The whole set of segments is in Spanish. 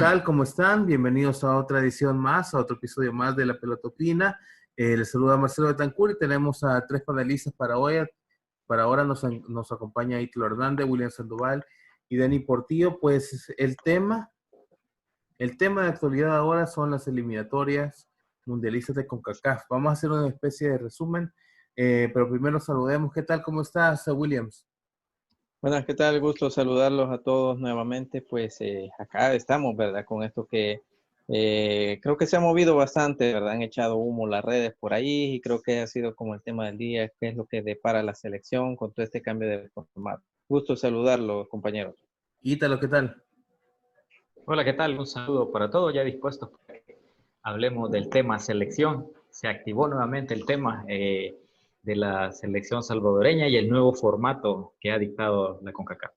tal? ¿Cómo están? Bienvenidos a otra edición más, a otro episodio más de La Pelota Opina. Les saluda Marcelo Betancourt y tenemos a tres panelistas para hoy. Para ahora nos acompaña Ítalo Hernández, William Sandoval y Dani Portillo. Pues el tema de actualidad ahora son las eliminatorias mundialistas de CONCACAF. Vamos a hacer una especie de resumen, pero primero saludemos. ¿Qué tal? ¿Cómo estás, Williams? Buenas, ¿qué tal? Gusto saludarlos a todos nuevamente. Pues acá estamos, ¿verdad? Con esto que creo que se ha movido bastante, ¿verdad? Han echado humo las redes por ahí y creo que ha sido como el tema del día, qué es lo que depara la selección con todo este cambio de formato. Gusto saludarlos, compañeros. Ítalo, ¿qué tal? Hola, ¿qué tal? Un saludo para todos, ya dispuestos para que hablemos del tema selección. Se activó nuevamente el tema de la selección salvadoreña y el nuevo formato que ha dictado la CONCACAF.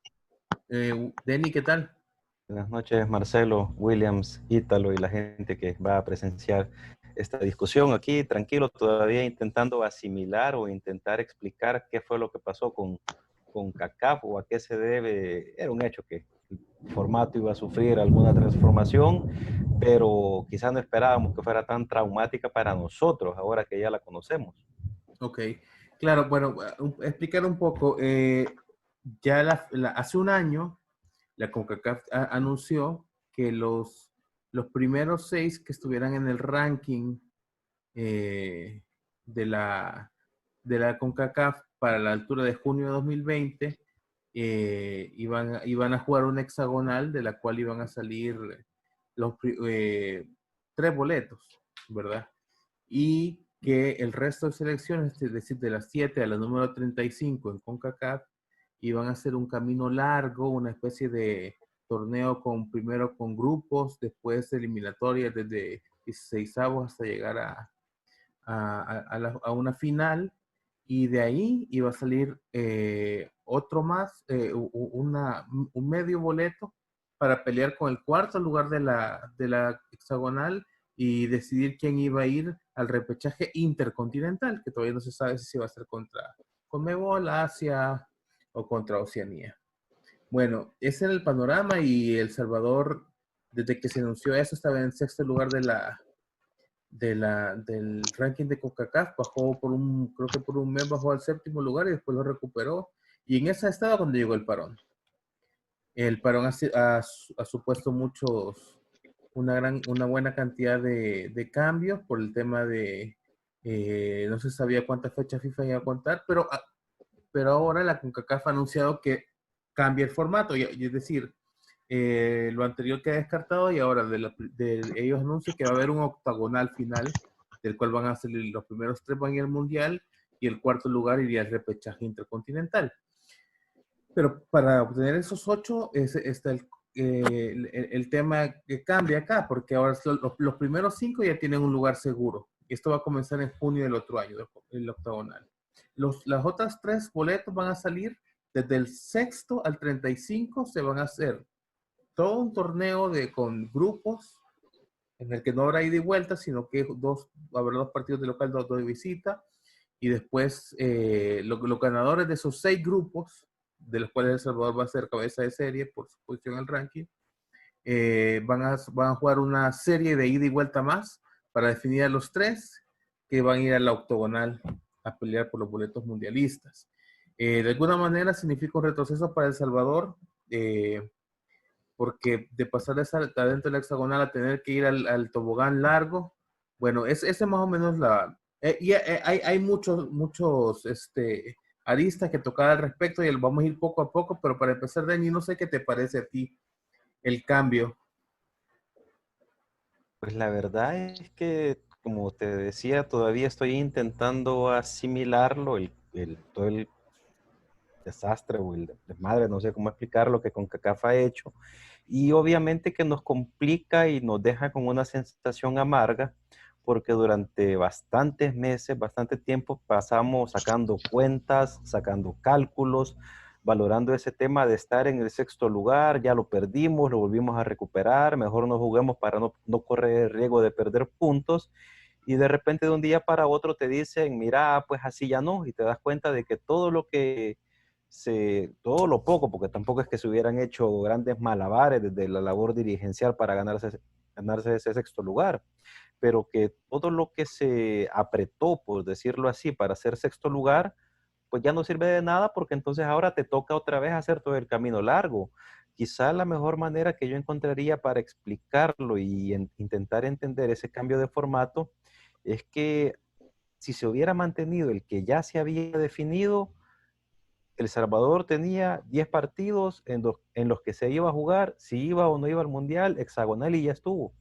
Dani, ¿qué tal? Buenas noches, Marcelo, Williams, Ítalo y la gente que va a presenciar esta discusión aquí, tranquilo, todavía intentando asimilar o intentar explicar qué fue lo que pasó con CONCACAF o a qué se debe. Era un hecho que el formato iba a sufrir alguna transformación, pero quizás no esperábamos que fuera tan traumática para nosotros, ahora que ya la conocemos. Ok, claro, bueno, explicar un poco. Hace un año, la CONCACAF anunció que los primeros 6 que estuvieran en el ranking de la CONCACAF para la altura de junio de 2020 iban a jugar un hexagonal de la cual iban a salir los 3 boletos, ¿verdad? Y que el resto de selecciones, es decir, de las 7 a la número 35 en CONCACAF, iban a hacer un camino largo, una especie de torneo primero con grupos, después eliminatorias desde 16avos hasta llegar a una final, y de ahí iba a salir otro más, un medio boleto para pelear con el cuarto lugar de la hexagonal y decidir quién iba a ir al repechaje intercontinental, que todavía no se sabe si se va a hacer contra Conmebol, Asia o contra Oceanía. Bueno, ese era el panorama y El Salvador, desde que se anunció eso, estaba en sexto lugar del ranking de CONCACAF, bajó creo que por un mes bajó al séptimo lugar y después lo recuperó. Y en esa estaba cuando llegó el parón. El parón ha supuesto una buena cantidad de cambios por el tema de, no se sabía cuántas fechas FIFA iba a contar, pero ahora la CONCACAF ha anunciado que cambia el formato, y es decir, lo anterior queda descartado y ahora ellos anuncian que va a haber un octagonal final, del cual van a salir los primeros 3 van a ir al mundial y el cuarto lugar iría al repechaje intercontinental. Pero para obtener esos 8 está el tema que cambia acá, porque ahora los primeros 5 ya tienen un lugar seguro. Esto va a comenzar en junio del otro año, el octagonal. Las otras 3 boletos van a salir desde el sexto al 35, se van a hacer todo un torneo con grupos en el que no habrá ida y vuelta, sino que habrá 2 partidos de local, 2 de visita, y después los ganadores de esos 6 grupos, de los cuales El Salvador va a ser cabeza de serie por su posición en el ranking, van a jugar una serie de ida y vuelta más para definir a los 3 que van a ir a la octogonal a pelear por los boletos mundialistas. De alguna manera significa un retroceso para El Salvador, porque de pasar de estar adentro de la hexagonal a tener que ir al tobogán largo, bueno, ese más o menos hay muchos aristas que tocar al respecto y vamos a ir poco a poco, pero para empezar, Dani, no sé qué te parece a ti el cambio. Pues la verdad es que, como te decía, todavía estoy intentando asimilarlo, todo el desastre o el desmadre, no sé cómo explicarlo, que CONCACAF ha hecho. Y obviamente que nos complica y nos deja con una sensación amarga, porque durante bastantes meses, bastante tiempo pasamos sacando cuentas, sacando cálculos, valorando ese tema de estar en el sexto lugar, ya lo perdimos, lo volvimos a recuperar, mejor no juguemos para no correr el riesgo de perder puntos. Y de repente de un día para otro te dicen, mira, pues así ya no, y te das cuenta de que todo lo que todo lo poco, porque tampoco es que se hubieran hecho grandes malabares desde la labor dirigencial para ganarse ese sexto lugar, pero que todo lo que se apretó, por decirlo así, para ser sexto lugar, pues ya no sirve de nada porque entonces ahora te toca otra vez hacer todo el camino largo. Quizá la mejor manera que yo encontraría para explicarlo y intentar entender ese cambio de formato es que si se hubiera mantenido el que ya se había definido, El Salvador tenía 10 partidos en los que se iba a jugar, si iba o no iba al Mundial, hexagonal y ya estuvo.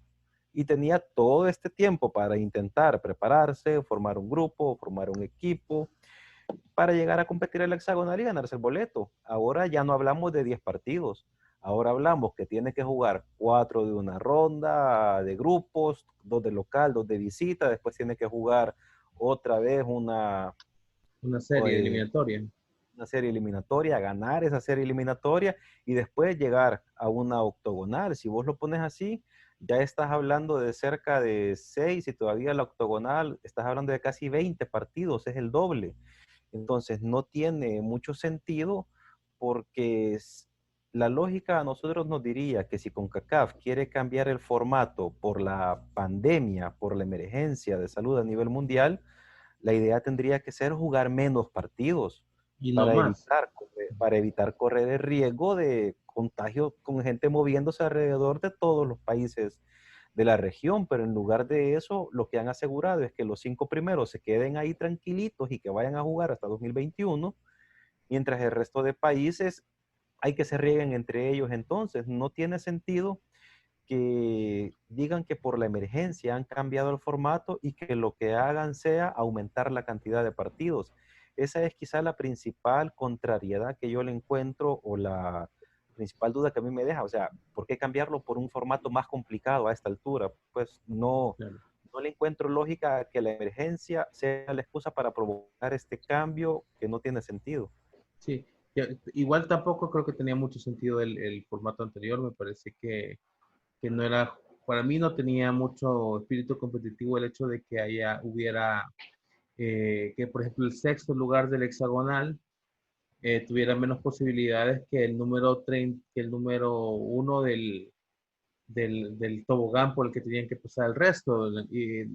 Y tenía todo este tiempo para intentar prepararse, formar un grupo, formar un equipo, para llegar a competir el hexagonal y ganarse el boleto. Ahora ya no hablamos de 10 partidos. Ahora hablamos que tiene que jugar 4 de una ronda de grupos, 2 de local, 2 de visita, después tiene que jugar otra vez Una serie eliminatoria. una serie eliminatoria, ganar esa serie eliminatoria y después llegar a una octogonal. Si vos lo pones así, ya estás hablando de cerca de 6 y todavía la octogonal, estás hablando de casi 20 partidos, es el doble. Entonces no tiene mucho sentido porque la lógica a nosotros nos diría que si CONCACAF quiere cambiar el formato por la pandemia, por la emergencia de salud a nivel mundial, la idea tendría que ser jugar menos partidos Y no más. para evitar correr el riesgo de contagio con gente moviéndose alrededor de todos los países de la región, pero en lugar de eso, lo que han asegurado es que los 5 primeros se queden ahí tranquilitos y que vayan a jugar hasta 2021, mientras el resto de países hay que se rieguen entre ellos. Entonces, no tiene sentido que digan que por la emergencia han cambiado el formato y que lo que hagan sea aumentar la cantidad de partidos. Esa es quizá la principal contrariedad que yo le encuentro o la principal duda que a mí me deja. O sea, ¿por qué cambiarlo por un formato más complicado a esta altura? Pues no, Claro. no le encuentro lógica a que la emergencia sea la excusa para provocar este cambio que no tiene sentido. Sí, igual tampoco creo que tenía mucho sentido el formato anterior. Me parece que no era, para mí no tenía mucho espíritu competitivo el hecho de que hubiera, que por ejemplo el sexto lugar del hexagonal tuviera menos posibilidades que que el número uno del tobogán por el que tenían que pasar el resto. Y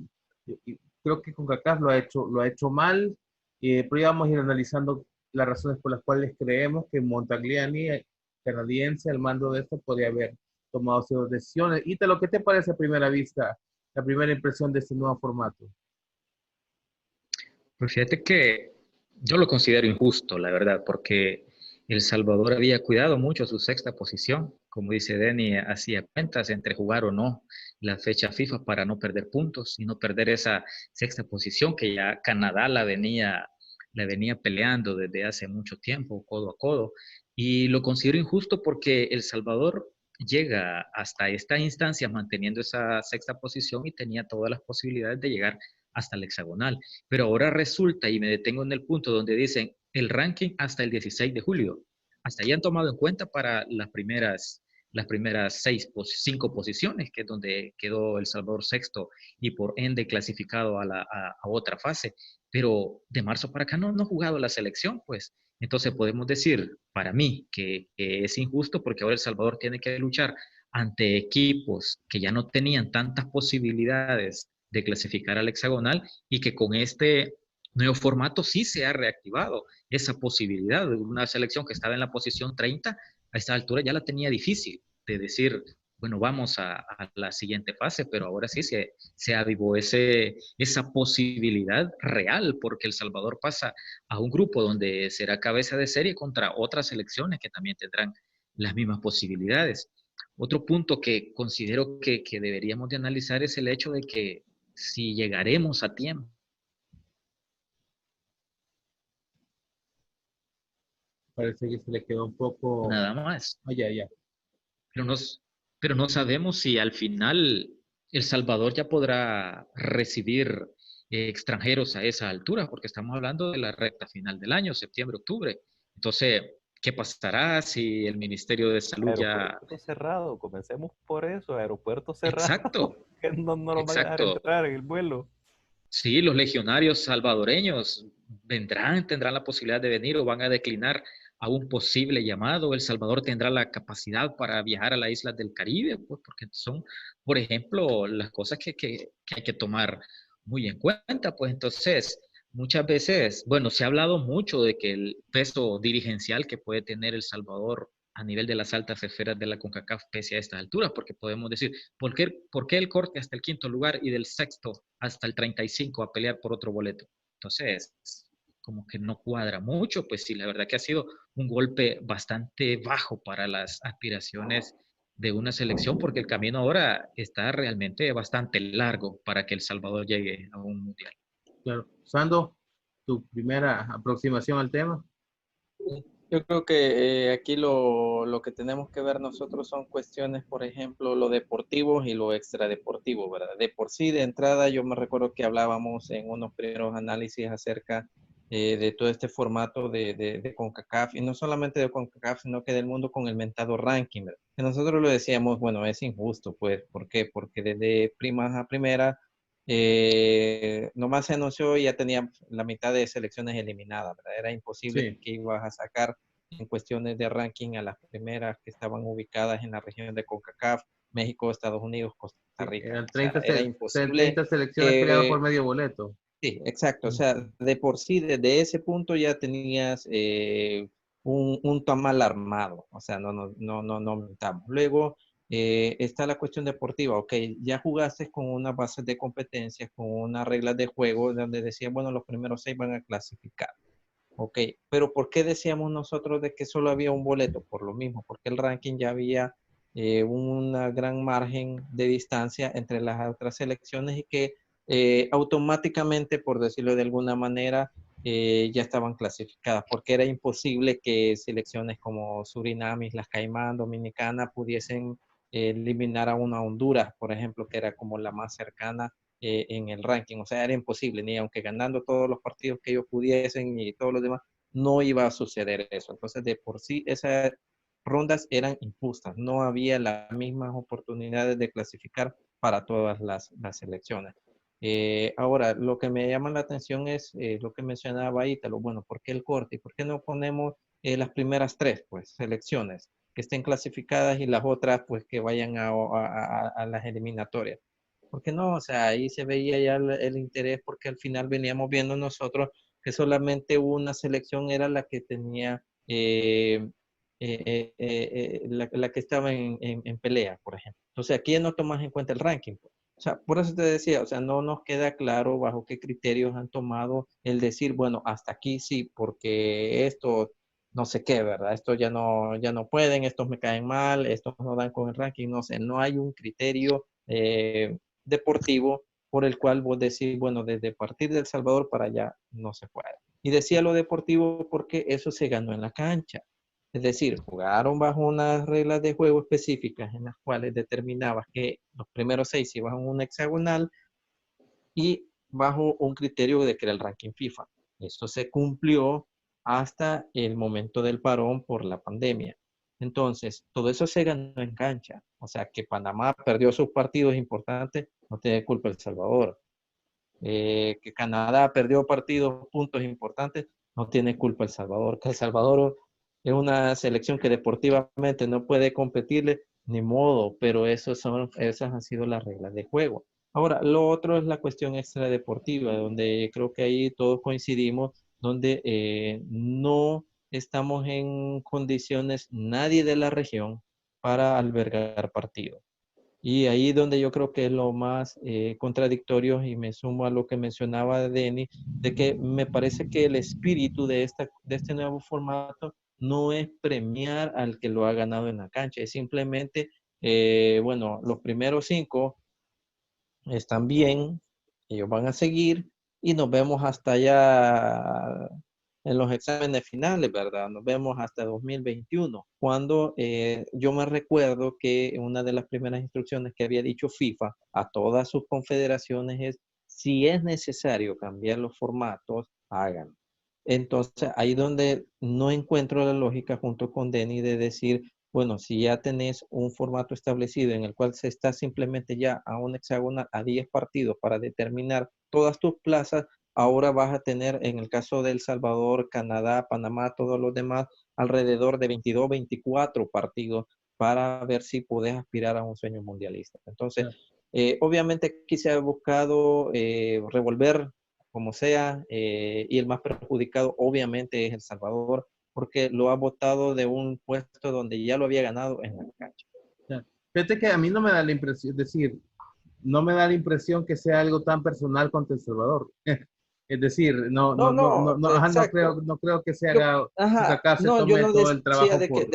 creo que CONCACAF lo ha hecho mal, pero ya vamos a ir analizando las razones por las cuales creemos que Montagliani, canadiense, al mando de esto, podría haber tomado sus decisiones. Y lo que te parece a primera vista, la primera impresión de este nuevo formato. Pues fíjate que yo lo considero injusto, la verdad, porque El Salvador había cuidado mucho su sexta posición. Como dice Denny, hacía cuentas entre jugar o no la fecha FIFA para no perder puntos y no perder esa sexta posición que ya Canadá la venía peleando desde hace mucho tiempo, codo a codo. Y lo considero injusto porque El Salvador llega hasta esta instancia manteniendo esa sexta posición y tenía todas las posibilidades de llegar hasta el hexagonal. Pero ahora resulta, y me detengo en el punto donde dicen el ranking hasta el 16 de julio. Hasta ahí han tomado en cuenta para las primeras 5 posiciones, que es donde quedó El Salvador sexto y por ende clasificado a otra fase. Pero de marzo para acá no ha jugado la selección, pues. Entonces podemos decir, para mí, que es injusto porque ahora El Salvador tiene que luchar ante equipos que ya no tenían tantas posibilidades de clasificar al hexagonal y que con este nuevo formato sí se ha reactivado esa posibilidad de una selección que estaba en la posición 30, a esta altura ya la tenía difícil de decir, bueno, vamos a la siguiente fase, pero ahora sí se avivó esa posibilidad real, porque El Salvador pasa a un grupo donde será cabeza de serie contra otras selecciones que también tendrán las mismas posibilidades. Otro punto que considero que deberíamos de analizar es el hecho de que si llegaremos a tiempo. Parece que se le quedó un poco. Nada más. Oh, ya. Pero no, pero no sabemos si al final El Salvador ya podrá recibir extranjeros a esa altura, porque estamos hablando de la recta final del año, septiembre, octubre. Entonces, ¿qué pasará si el Ministerio de Salud ya... Aeropuerto cerrado, comencemos por eso, aeropuerto cerrado, Exacto, que no nos van a dejar exacto. entrar en el vuelo. Sí, los legionarios salvadoreños vendrán, tendrán la posibilidad de venir o van a declinar a un posible llamado. El Salvador tendrá la capacidad para viajar a las islas del Caribe, pues porque son, por ejemplo, las cosas que hay que tomar muy en cuenta. Pues entonces, muchas veces, bueno, se ha hablado mucho de que el peso dirigencial que puede tener El Salvador a nivel de las altas esferas de la CONCACAF pese a estas alturas, porque podemos decir, por qué el corte hasta el quinto lugar y del sexto hasta el 35 a pelear por otro boleto? Entonces, como que no cuadra mucho, pues sí, la verdad que ha sido un golpe bastante bajo para las aspiraciones de una selección, porque el camino ahora está realmente bastante largo para que El Salvador llegue a un mundial. Claro. Sando, tu primera aproximación al tema. Yo creo que aquí lo que tenemos que ver nosotros son cuestiones, por ejemplo, lo deportivo y lo extradeportivo, ¿verdad? De por sí, de entrada, yo me recuerdo que hablábamos en unos primeros análisis acerca de todo este formato de CONCACAF, y no solamente de CONCACAF, sino que del mundo con el mentado ranking, ¿verdad? Que nosotros lo decíamos, bueno, es injusto, pues, ¿por qué? Porque desde primas a primera, nomás se anunció y ya tenía la mitad de selecciones eliminadas, ¿verdad? Era imposible Sí. que ibas a sacar en cuestiones de ranking a las primeras que estaban ubicadas en la región de CONCACAF, México, Estados Unidos, Costa Sí, Rica. eran O sea, era imposible. 30 selecciones peleadas por medio boleto. Sí, exacto. O sea, de por sí, desde ese punto ya tenías un tamal armado. O sea, no mentamos. Luego está la cuestión deportiva. Ok, ya jugaste con unas bases de competencias, con unas reglas de juego donde decían, bueno, los primeros 6 van a clasificar. Ok, pero ¿por qué decíamos nosotros de que solo había un boleto? Por lo mismo, porque el ranking ya había una gran margen de distancia entre las otras selecciones y que automáticamente, por decirlo de alguna manera, ya estaban clasificadas, porque era imposible que selecciones como Surinam, Islas Caimán, Dominicana pudiesen eliminar a una Honduras, por ejemplo, que era como la más cercana en el ranking. O sea, era imposible, ni aunque ganando todos los partidos que ellos pudiesen y todos los demás, no iba a suceder eso. Entonces, de por sí, esas rondas eran injustas. No había las mismas oportunidades de clasificar para todas las selecciones. Ahora, lo que me llama la atención es lo que mencionaba Ítalo. Bueno, ¿por qué el corte? ¿Y por qué no ponemos las primeras 3, pues, selecciones que estén clasificadas y las otras, pues, que vayan a las eliminatorias? ¿Por qué no? O sea, ahí se veía ya el interés porque al final veníamos viendo nosotros que solamente una selección era la que tenía, la que estaba en pelea, por ejemplo. Entonces, aquí ya no tomas en cuenta el ranking. O sea, por eso te decía, o sea, no nos queda claro bajo qué criterios han tomado el decir, bueno, hasta aquí sí, porque esto no sé qué, ¿verdad? Esto ya no pueden, estos me caen mal, estos no dan con el ranking, no sé, no hay un criterio deportivo por el cual vos decís, bueno, desde partir de El Salvador para allá no se puede. Y decía lo deportivo porque eso se ganó en la cancha. Es decir, jugaron bajo unas reglas de juego específicas en las cuales determinabas que los primeros 6 iban a un hexagonal y bajo un criterio de que era el ranking FIFA. Esto se cumplió hasta el momento del parón por la pandemia. Entonces, todo eso se ganó en cancha. O sea, que Panamá perdió sus partidos importantes, no tiene culpa El Salvador. Que Canadá perdió partidos, puntos importantes, no tiene culpa El Salvador. Que El Salvador es una selección que deportivamente no puede competirle, ni modo, pero esas han sido las reglas de juego. Ahora, lo otro es la cuestión extradeportiva, donde creo que ahí todos coincidimos, donde no estamos en condiciones, nadie de la región, para albergar partidos. Y ahí donde yo creo que es lo más contradictorio, y me sumo a lo que mencionaba Denny, de que me parece que el espíritu de este nuevo formato no es premiar al que lo ha ganado en la cancha, es simplemente, bueno, los primeros 5 están bien, ellos van a seguir y nos vemos hasta allá en los exámenes finales, ¿verdad? Nos vemos hasta 2021, cuando yo me recuerdo que una de las primeras instrucciones que había dicho FIFA a todas sus confederaciones es, si es necesario cambiar los formatos, háganlo. Entonces, ahí donde no encuentro la lógica junto con Denny de decir, bueno, si ya tenés un formato establecido en el cual se está simplemente ya a un hexagonal, a 10 partidos para determinar todas tus plazas, ahora vas a tener, en el caso de El Salvador, Canadá, Panamá, todos los demás, alrededor de 22, 24 partidos para ver si puedes aspirar a un sueño mundialista. Entonces, Claro. obviamente aquí se ha buscado revolver como sea, y el más perjudicado obviamente es El Salvador, porque lo ha votado de un puesto donde ya lo había ganado en la cancha. Claro. Fíjate que a mí no me da la impresión, es decir, no me da la impresión que sea algo tan personal contra El Salvador. Es decir, No, no, ajá, exacto. no creo que se Yo, haga, que ajá, acá se no, yo tome no todo el decía trabajo por...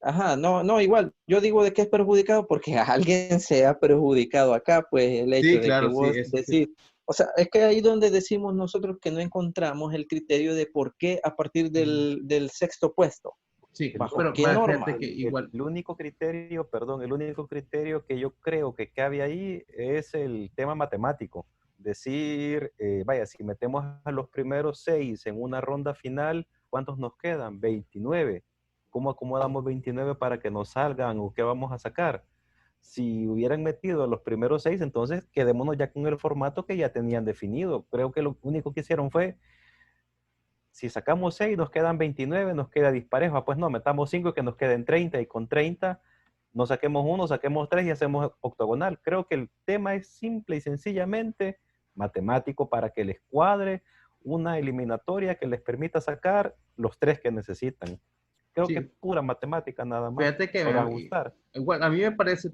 ajá, no, no, igual, yo digo de que es perjudicado porque alguien se ha perjudicado acá, pues el hecho Sí, de que claro, sí, vos eso sí. decís, o sea, es que ahí donde decimos nosotros que no encontramos el criterio de por qué a partir del sexto puesto, Sí, bajo pero qué norma. fíjate que igual, El único criterio, perdón, el único criterio que yo creo que cabe ahí es el tema matemático. Decir, vaya, si metemos a los primeros 6 en una ronda final, ¿cuántos nos quedan? 29. ¿Cómo acomodamos 29 para que nos salgan o qué vamos a sacar? Si hubieran metido a los primeros 6, entonces quedémonos ya con el formato que ya tenían definido. Creo que lo único que hicieron fue, si sacamos 6, nos quedan 29, nos queda disparejo. Pues no, metamos 5 que nos queden 30 y con 30 no saquemos 1, saquemos 3 y hacemos octogonal. Creo que el tema es simple y sencillamente matemático para que les cuadre una eliminatoria que les permita sacar los 3 que necesitan. Creo que es sí, pura matemática nada más, fíjate que solo ajustar. igual, a mí me parece,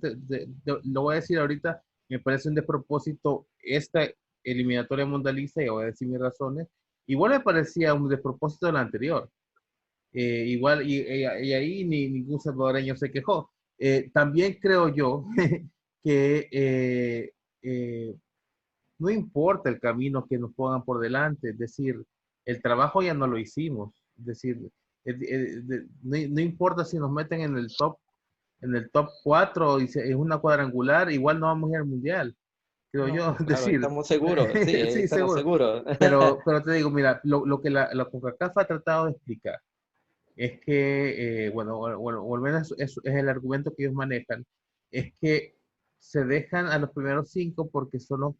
lo voy a decir ahorita, me parece un despropósito esta eliminatoria mundialista, y voy a decir mis razones. Igual me parecía un despropósito de la anterior. Igual, y ahí ningún salvadoreño se quejó. También creo yo que no importa el camino que nos pongan por delante, es decir, el trabajo ya no lo hicimos, es decir, no importa si nos meten en el top 4 y es una cuadrangular, igual no vamos a ir al mundial, creo yo, No, es claro, decir, estamos seguros, sí, sí, estamos seguro, seguros. pero te digo, mira, lo que la CONCACAF ha tratado de explicar es que, bueno, o al menos es el argumento que ellos manejan, es que se dejan a los primeros 5 porque son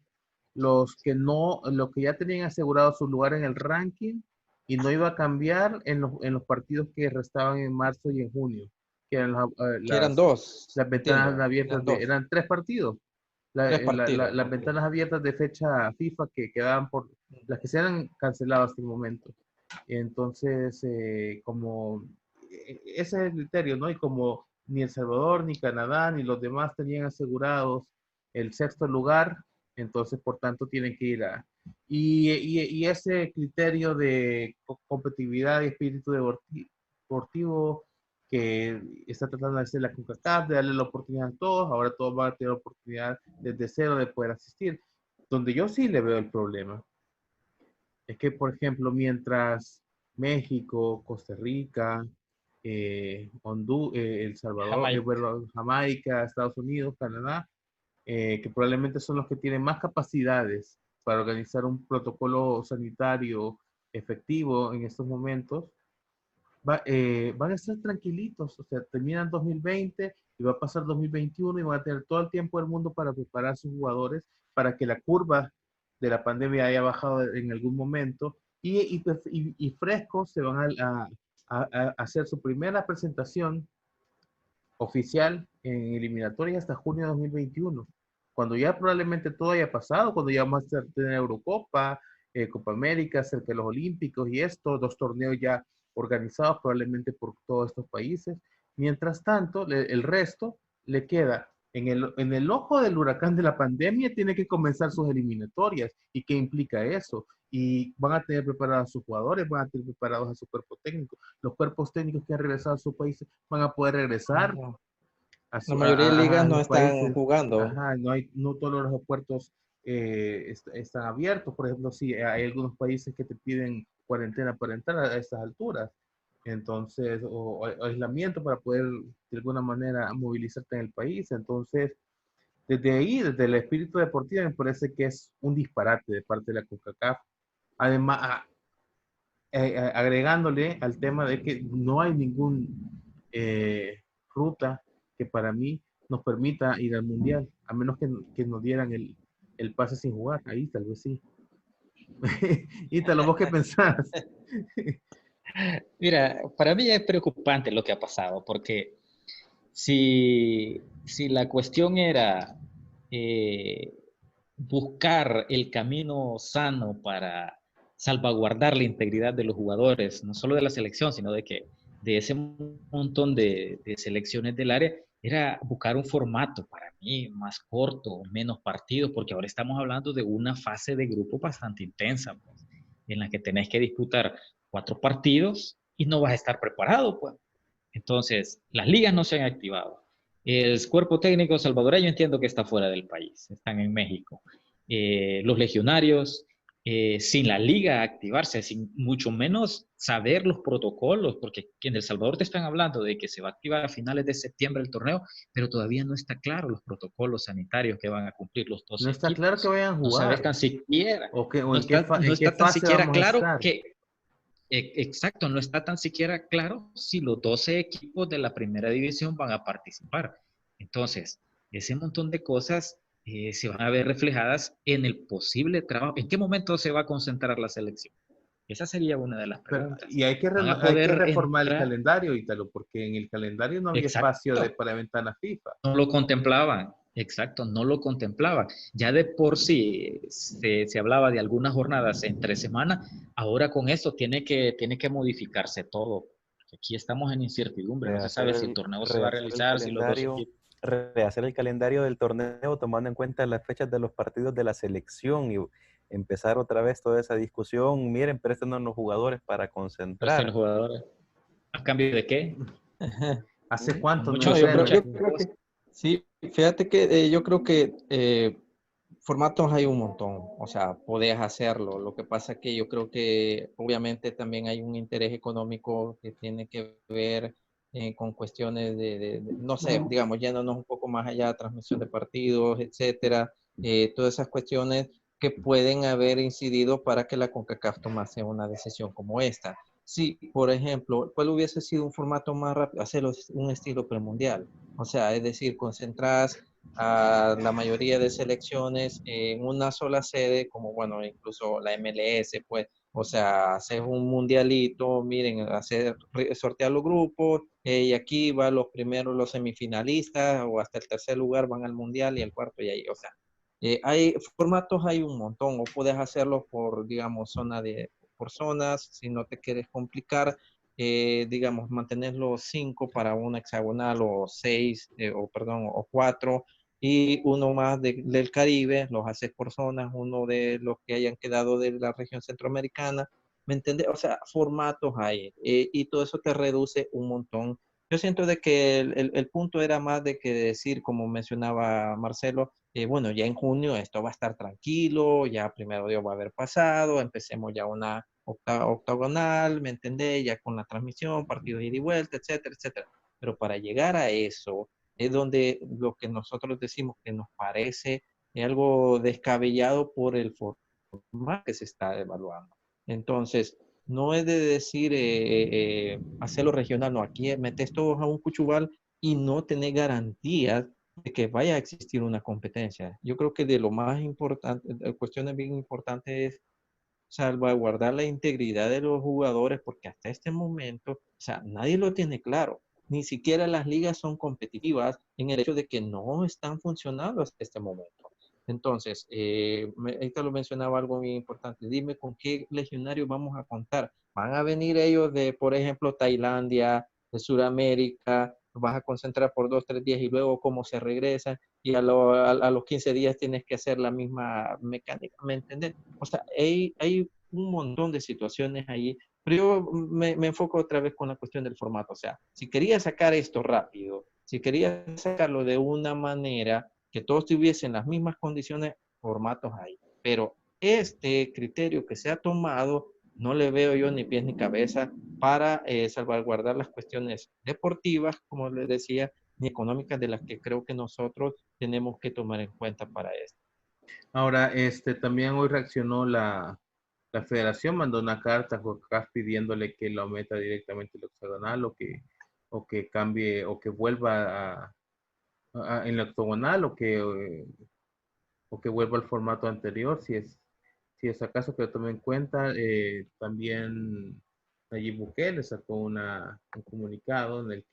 los que no, los que ya tenían asegurado su lugar en el ranking y no iba a cambiar en los partidos que restaban en marzo y en junio, que eran Que eran dos, las ventanas entiendo, abiertas eran dos, eran 3 partidos, tres partidos, las ok. ventanas abiertas de fecha FIFA que quedaban por, las que se han cancelado hasta el momento. Entonces, ese es el criterio, ¿no? Y como ni El Salvador, ni Canadá, ni los demás tenían asegurados el sexto lugar, entonces, por tanto, tienen que ir a... Y ese criterio de competitividad y espíritu deportivo que está tratando de hacer la CONCACAF, de darle la oportunidad a todos, ahora todos van a tener la oportunidad desde cero de poder asistir. Donde yo sí le veo el problema es que, por ejemplo, mientras México, Costa Rica, El Salvador, Jamaica. bueno, Jamaica, Estados Unidos, Canadá, que probablemente son los que tienen más capacidades para organizar un protocolo sanitario efectivo en estos momentos, van a estar tranquilitos, o sea, terminan 2020 y va a pasar 2021 y van a tener todo el tiempo del mundo para preparar a sus jugadores para que la curva de la pandemia haya bajado en algún momento y frescos se van a hacer su primera presentación oficial en eliminatoria hasta junio de 2021, cuando ya probablemente todo haya pasado, cuando ya vamos a tener Eurocopa, Copa América, cerca de los Olímpicos y esto, dos torneos ya organizados probablemente por todos estos países. Mientras tanto, el resto le queda en el ojo del huracán de la pandemia, tiene que comenzar sus eliminatorias. ¿Y qué implica eso? Y van a tener preparados a sus jugadores, van a tener preparados a su cuerpo técnico. Los cuerpos técnicos que han regresado a sus países van a poder regresar No, la mayoría de ligas a no los están países. jugando. Ajá, no todos los aeropuertos están abiertos. Por ejemplo, sí, hay algunos países que te piden cuarentena para entrar a estas alturas. Entonces, o aislamiento para poder de alguna manera movilizarte en el país. Entonces, desde ahí, desde el espíritu deportivo, me parece que es un disparate de parte de la CONCACAF. Además, agregándole al tema de que no hay ningún ruta que para mí nos permita ir al mundial, a menos que nos dieran el pase sin jugar, ahí tal vez sí. Ítalo, ¿vos qué pensás? Mira, para mí es preocupante lo que ha pasado, porque si la cuestión era eh, buscar el camino sano para salvaguardar la integridad de los jugadores, no solo de la selección, sino de ese montón de selecciones del área, era buscar un formato para mí más corto, menos partidos, porque ahora estamos hablando de una fase de grupo bastante intensa, pues, en la que tenés que disputar 4 partidos y no vas a estar preparado, pues. Entonces, las ligas no se han activado. El cuerpo técnico salvadoreño entiendo que está fuera del país, están en México. Los legionarios, sin la liga activarse, sin mucho menos saber los protocolos, porque en El Salvador te están hablando de que se va a activar a finales de septiembre el torneo, pero todavía no está claro los protocolos sanitarios que van a cumplir los No 12 está claro que equipos. vayan a No sabes jugar. tan siquiera, O no en qué está tan fase siquiera vamos a claro estar. exacto, no está tan siquiera claro si los 12 equipos de la primera división van a participar. Entonces, ese montón de cosas se van a ver reflejadas en el posible trabajo. ¿En qué momento se va a concentrar la selección? Esa sería una de las preguntas. Y ¿Van a hay que poder reformar el entrar? calendario, Ítalo, porque en el calendario no había espacio Exacto, para ventana FIFA. no lo contemplaban. Exacto, no lo contemplaban. Ya de por sí se hablaba de algunas jornadas entre semana, ahora con esto tiene que modificarse todo. Aquí estamos en incertidumbre, no se Rehacer sabe si el el, torneo se va a rehacer el realizar, si los dos calendario, equipos... rehacer el calendario del torneo tomando en cuenta las fechas de los partidos de la selección y empezar otra vez toda esa discusión. Miren, préstenos los jugadores para Presten los concentrar. jugadores. ¿A cambio de qué? ¿Hace Con cuánto no No, muchas entrenan? yo creo cosas. que sí, fíjate que yo creo que formatos hay un montón, o sea, podés hacerlo. Lo que pasa que yo creo que obviamente también hay un interés económico que tiene que ver con cuestiones no sé, digamos, yéndonos un poco más allá, transmisión de partidos, etcétera, todas esas cuestiones que pueden haber incidido para que la CONCACAF tomase una decisión como esta. Sí, por ejemplo, ¿cuál hubiese sido un formato más rápido? Hacerlo un estilo premundial. O sea, es decir, concentras a la mayoría de selecciones en una sola sede, como bueno, incluso la MLS, pues, o sea, haces un mundialito, miren, sortear los grupos, y aquí van los primeros, los semifinalistas, o hasta el tercer lugar van al mundial y el cuarto y ahí, o sea, hay formatos, hay un montón, o puedes hacerlo por, digamos, por zonas, si no te quieres complicar, digamos, mantener los 5 para una hexagonal o 6, o perdón, o 4, y uno más del Caribe, los haces por zonas, uno de los que hayan quedado de la región centroamericana, ¿me entiendes? O sea, formatos hay, y todo eso te reduce un montón. Yo siento de que el punto era más de que decir, como mencionaba Marcelo, bueno, ya en junio esto va a estar tranquilo, ya primero Dios va a haber pasado, empecemos ya una octagonal, ¿me entendés? Ya con la transmisión, partidos ida y vuelta, etcétera, etcétera. Pero para llegar a eso es donde lo que nosotros decimos que nos parece algo descabellado por el formato que se está evaluando. Entonces, no es de decir hacerlo regional, no, aquí metes todos a un cuchubal y no tener garantías de que vaya a existir una competencia. Yo creo que de lo más importante, cuestiones bien importantes es salvaguardar la integridad de los jugadores, porque hasta este momento, o sea, nadie lo tiene claro. Ni siquiera las ligas son competitivas en el hecho de que no están funcionando hasta este momento. Entonces, ahorita lo mencionaba algo muy importante. Dime con qué legionarios vamos a contar. Van a venir ellos de, por ejemplo, Tailandia, de Sudamérica, vas a concentrar por 2, 3 días y luego cómo se regresan y a los 15 días tienes que hacer la misma mecánica, ¿me entiendes? O sea, hay un montón de situaciones ahí, pero yo me enfoco otra vez con la cuestión del formato. O sea, si quería sacar esto rápido, si quería sacarlo de una manera que todos tuviesen las mismas condiciones, formatos ahí. Pero este criterio que se ha tomado, no le veo yo ni pies ni cabeza para salvaguardar las cuestiones deportivas, como les decía, ni económicas de las que creo que nosotros tenemos que tomar en cuenta para esto. Ahora, también hoy reaccionó la federación, mandó una carta a CONCACAF pidiéndole que lo meta directamente el octagonal o que cambie o que vuelva en el octagonal o que vuelva al formato anterior, si es si es acaso que lo tome en cuenta. También Nayib Bukele sacó un comunicado en el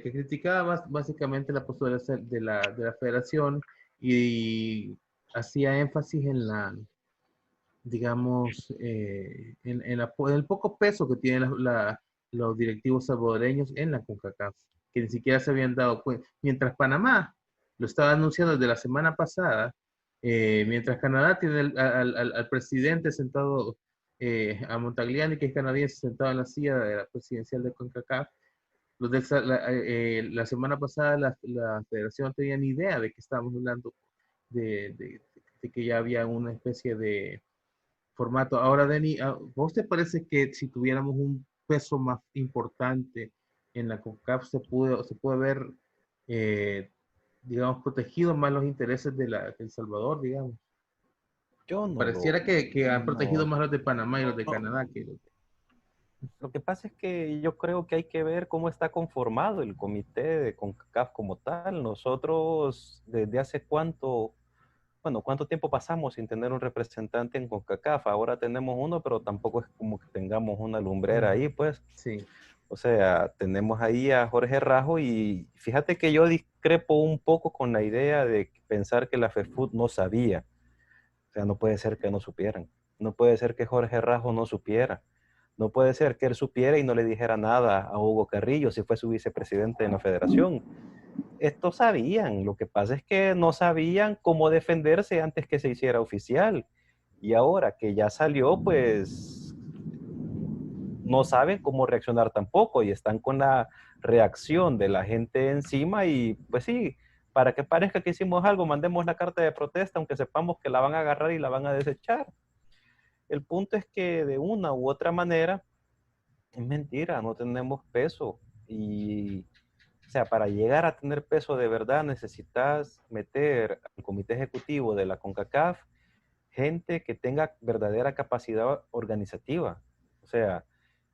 que criticaba básicamente la postura de la federación y hacía énfasis en digamos, en el poco peso que tienen los directivos salvadoreños en la CONCACAF, que ni siquiera se habían dado cuenta. Mientras Panamá lo estaba anunciando desde la semana pasada, mientras Canadá tiene al presidente sentado, a Montagliani, que es canadiense, sentado en la silla de la presidencial de CONCACAF, la semana pasada la federación no tenía ni idea de que estábamos hablando de que ya había una especie de formato. Ahora, Denny, ¿vos te parece que si tuviéramos un peso más importante en la CONCACAF se puede ver, eh, digamos, protegido más los intereses de El Salvador, digamos? Yo no lo, Pareciera que han protegido no, más los de Panamá y los de Canadá que los de... lo que pasa es que yo creo que hay que ver cómo está conformado el comité de CONCACAF como tal. Nosotros, desde hace cuánto tiempo pasamos sin tener un representante en CONCACAF. Ahora tenemos uno, pero tampoco es como que tengamos una lumbrera ahí, pues. Sí. O sea, tenemos ahí a Jorge Rajo y fíjate que yo discrepo un poco con la idea de pensar que la FEFUT no sabía. O sea, no puede ser que no supieran. No puede ser que Jorge Rajo no supiera. No puede ser que él supiera y no le dijera nada a Hugo Carrillo si fue su vicepresidente en la federación. Estos sabían, lo que pasa es que no sabían cómo defenderse antes que se hiciera oficial. Y ahora que ya salió, pues no saben cómo reaccionar tampoco y están con la reacción de la gente encima y pues sí, para que parezca que hicimos algo, mandemos la carta de protesta, aunque sepamos que la van a agarrar y la van a desechar. El punto es que de una u otra manera, es mentira, no tenemos peso. Y, o sea, para llegar a tener peso de verdad necesitas meter al comité ejecutivo de la CONCACAF gente que tenga verdadera capacidad organizativa. O sea,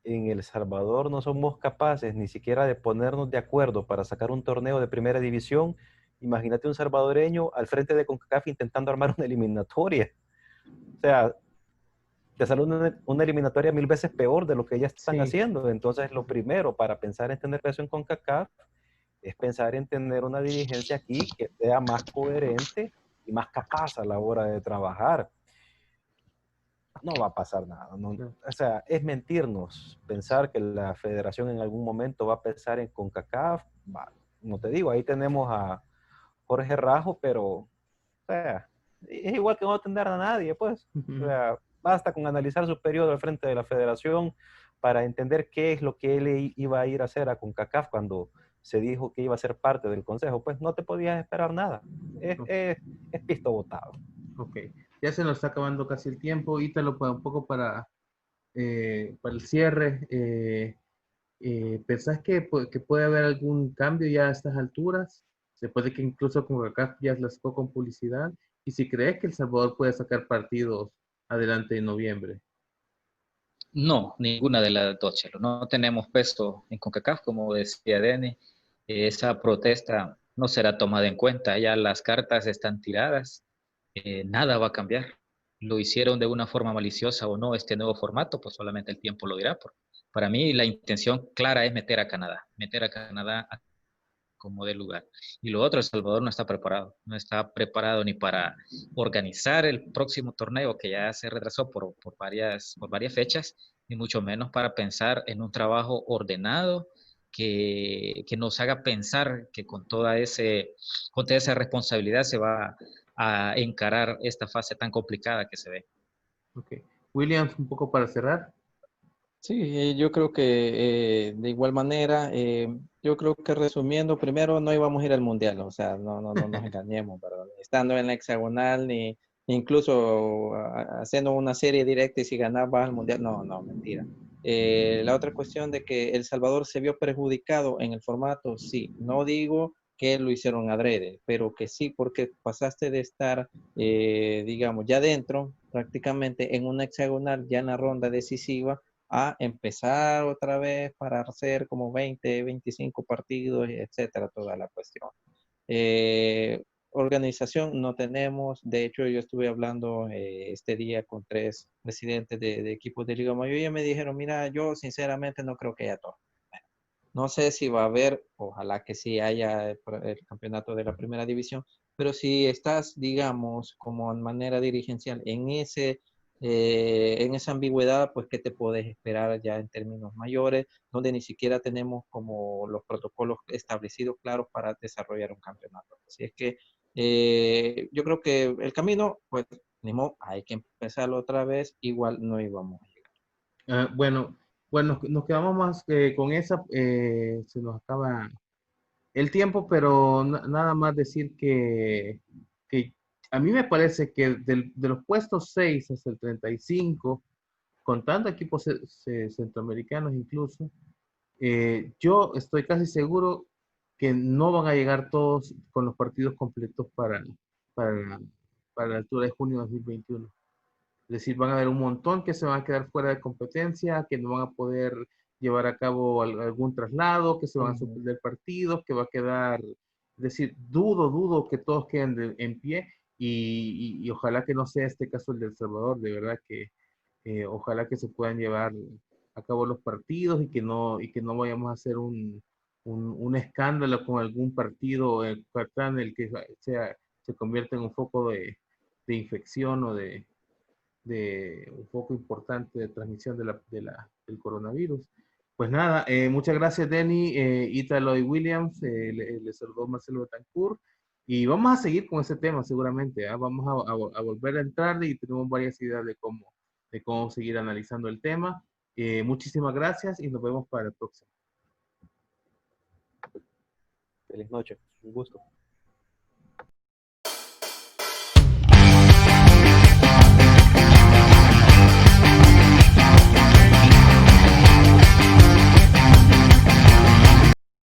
en El Salvador no somos capaces ni siquiera de ponernos de acuerdo para sacar un torneo de primera división. Imagínate un salvadoreño al frente de CONCACAF intentando armar una eliminatoria. O sea, te sale una eliminatoria 1000 veces peor de lo que ya están Sí. haciendo. Entonces, lo primero para pensar en tener peso en CONCACAF es pensar en tener una dirigencia aquí que sea más coherente y más capaz a la hora de trabajar. No va a pasar nada. No, No. o sea, es mentirnos pensar que la federación en algún momento va a pensar en CONCACAF. Va, no te digo, ahí tenemos a Jorge Rajo, pero o sea, es igual que no atender a nadie, pues. O sea, basta con analizar su periodo al frente de la federación para entender qué es lo que él iba a ir a hacer a CONCACAF cuando se dijo que iba a ser parte del consejo. Pues no te podías esperar nada. Es, No. es, es pisto botado. Ok, ya se nos está acabando casi el tiempo. Ítalo, para un poco para el cierre. ¿Pensás que puede haber algún cambio ya a estas alturas? Después de que incluso con acá ya las sacó con publicidad. Y si crees que El Salvador puede sacar partidos adelante en noviembre. No, ninguna de las dos, Chelo. No tenemos peso en CONCACAF, como decía Denny. Esa protesta no será tomada en cuenta. Ya las cartas están tiradas. Nada va a cambiar. Lo hicieron de una forma maliciosa o no este nuevo formato, pues solamente el tiempo lo dirá. Para mí la intención clara es meter a Canadá como de lugar. Y lo otro, El Salvador no está preparado ni para organizar el próximo torneo que ya se retrasó por varias fechas, ni mucho menos para pensar en un trabajo ordenado que nos haga pensar que con toda esa responsabilidad se va a encarar esta fase tan complicada que se ve. Ok. Williams, un poco para cerrar. Sí, yo creo que de igual manera, yo creo que resumiendo, primero no íbamos a ir al mundial, o sea, no nos engañemos, ¿verdad? Estando en la hexagonal, ni incluso haciendo una serie directa y si ganabas al mundial, no, mentira. La otra cuestión de que El Salvador se vio perjudicado en el formato, sí, no digo que lo hicieron adrede, pero que sí, porque pasaste de estar, digamos, ya dentro, prácticamente en una hexagonal, ya en la ronda decisiva a empezar otra vez para hacer como 20, 25 partidos, etcétera, toda la cuestión. organización no tenemos. De hecho, yo estuve hablando este día con 3 presidentes de equipos de Liga Mayor y ellos me dijeron, mira, yo sinceramente no creo que haya torneo. No sé si va a haber, ojalá que sí haya el campeonato de la primera división, pero si estás, digamos, como en manera dirigencial en esa ambigüedad, pues, ¿qué te puedes esperar ya en términos mayores, donde ni siquiera tenemos como los protocolos establecidos claros para desarrollar un campeonato? Así es que yo creo que el camino, pues, ni modo, hay que empezarlo otra vez, igual no íbamos a llegar. Bueno, nos quedamos más con esa, se nos acaba el tiempo, pero nada más decir que a mí me parece que de los puestos 6 hasta el 35, contando equipos centroamericanos incluso, yo estoy casi seguro que no van a llegar todos con los partidos completos para, para la altura de junio de 2021. Es decir, van a haber un montón que se van a quedar fuera de competencia, que no van a poder llevar a cabo algún traslado, que se van a suspender partidos, que va a quedar, es decir, dudo que todos queden en pie y ojalá que no sea este caso el de El Salvador, de verdad que ojalá que se puedan llevar a cabo los partidos y que no vayamos a hacer un escándalo con algún partido en el que se convierta en un foco de infección o de un foco importante de transmisión del coronavirus. Pues nada, muchas gracias Denny, Ítalo y Williams, les saludó Marcelo Betancourt y vamos a seguir con ese tema seguramente, ¿eh? Vamos a volver a entrar y tenemos varias ideas de cómo seguir analizando el tema. Muchísimas gracias y nos vemos para el próximo. Feliz noche, un gusto.